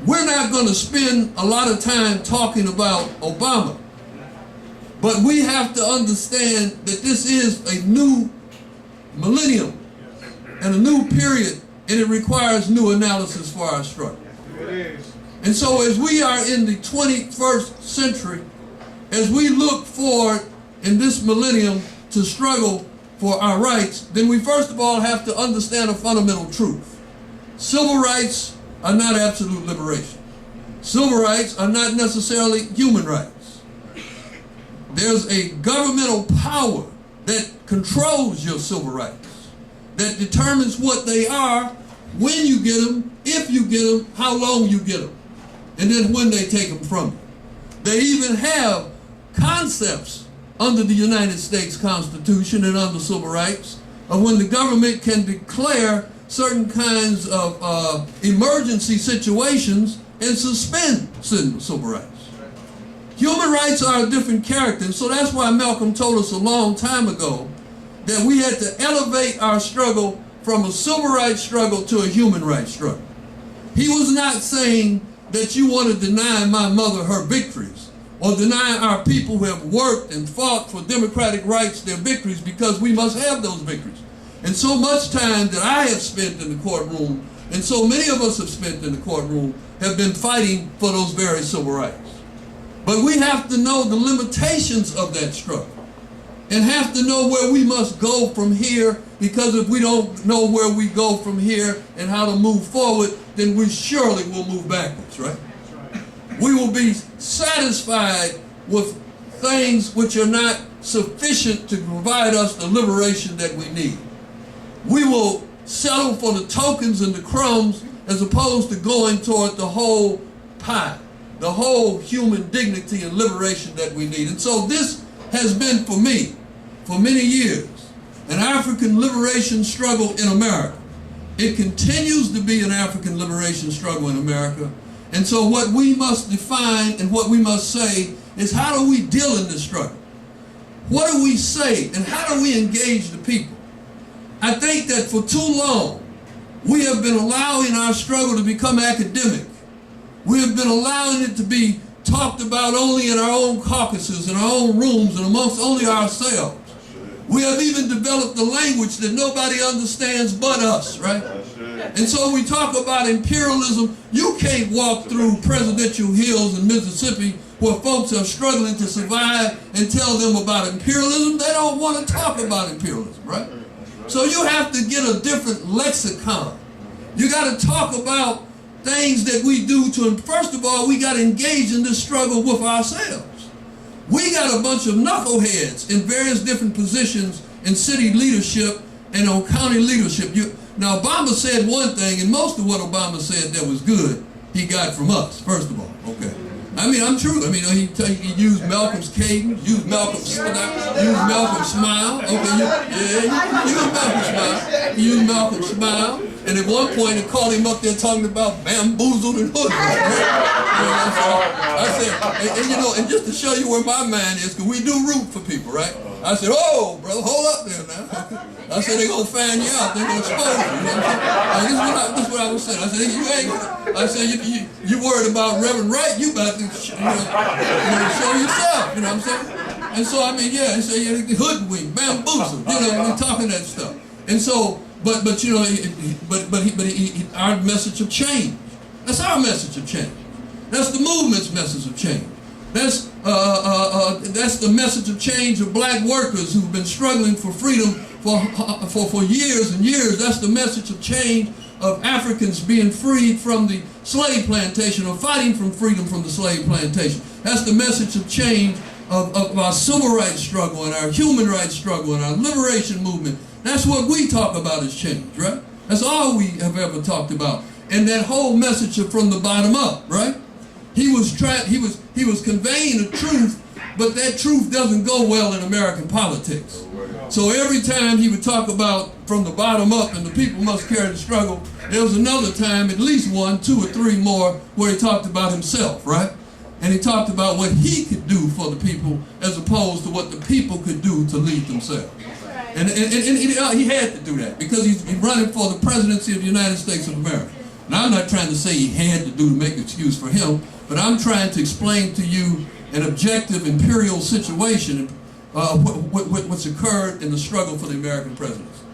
We're not going to spend a lot of time talking about Obama, but we have to understand that this is a new millennium and a new period, and it requires new analysis for our struggle. And so as we are in the 21st century, as we look forward in this millennium to struggle for our rights, then we first of all have to understand a fundamental truth. Civil rights are not absolute liberation. Civil rights are not necessarily human rights. There's a governmental power that controls your civil rights, that determines what they are, when you get them, if you get them, how long you get them, and then when they take them from you. They even have concepts under the United States Constitution and under civil rights of when the government can declare certain kinds of emergency situations and suspend civil rights. Human rights are a different character, and so that's why Malcolm told us a long time ago that we had to elevate our struggle from a civil rights struggle to a human rights struggle. He was not saying that you want to deny my mother her victories, or deny our people who have worked and fought for democratic rights their victories, because we must have those victories. And so much time that I have spent in the courtroom, and so many of us have spent in the courtroom, have been fighting for those very civil rights. But we have to know the limitations of that struggle, and have to know where we must go from here, because if we don't know where we go from here and how to move forward, then we surely will move backwards, right? We will be satisfied with things which are not sufficient to provide us the liberation that we need. We will settle for the tokens and the crumbs as opposed to going toward the whole pie, the whole human dignity and liberation that we need. And so this has been for me, for many years, an African liberation struggle in America. It continues to be an African liberation struggle in America. And so what we must define and what we must say is, how do we deal in this struggle? What do we say and how do we engage the people? I think that for too long, we have been allowing our struggle to become academic. We have been allowing it to be talked about only in our own caucuses, in our own rooms, and amongst only ourselves. We have even developed a language that nobody understands but us, right? And so we talk about imperialism. You can't walk through presidential hills in Mississippi where folks are struggling to survive and tell them about imperialism. They don't want to talk about imperialism, right? So you have to get a different lexicon. You got to talk about things that we do to, and first of all, we got to engage in this struggle with ourselves. We got a bunch of knuckleheads in various different positions in city leadership and on county leadership. Now, Obama said one thing, and most of what Obama said that was good, he got from us, first of all, okay? I mean, I'm true. I mean, he used Malcolm's cadence, used Malcolm's smile, okay? He used Malcolm's smile. He used Malcolm's smile. And at one point, they called him up there talking about bamboozled and hoodlums. I said, and you know, and just to show you where my mind is, because we do root for people, right? I said, oh, brother, hold up there now. I said, they're going to find you out. They're going to expose you. You know what I'm saying? This is what I was saying. I said, you ain't, I said, you worried about Reverend Wright, you about to show yourself. You know what I'm saying? And so, I mean, yeah, he said, hoodwink, bamboozled, you know, we're talking that stuff. And so, but you know, our message of change. That's our message of change. That's the movement's message of change. That's the message of change of black workers who've been struggling for freedom for years and years. That's the message of change of Africans being freed from the slave plantation, or fighting from freedom from the slave plantation. That's the message of change of our civil rights struggle and our human rights struggle and our liberation movement. That's what we talk about as change, right? That's all we have ever talked about. And that whole message of from the bottom up, right? He was conveying the truth, but that truth doesn't go well in American politics. So every time he would talk about from the bottom up and the people must carry the struggle, there was another time, at least one, two or three more, where he talked about himself, right? And he talked about what he could do for the people as opposed to what the people could do to lead themselves. And he had to do that because he's running for the presidency of the United States of America. Now, I'm not trying to say he had to do to make excuse for him, but I'm trying to explain to you an objective imperial situation, what's occurred in the struggle for the American presidency.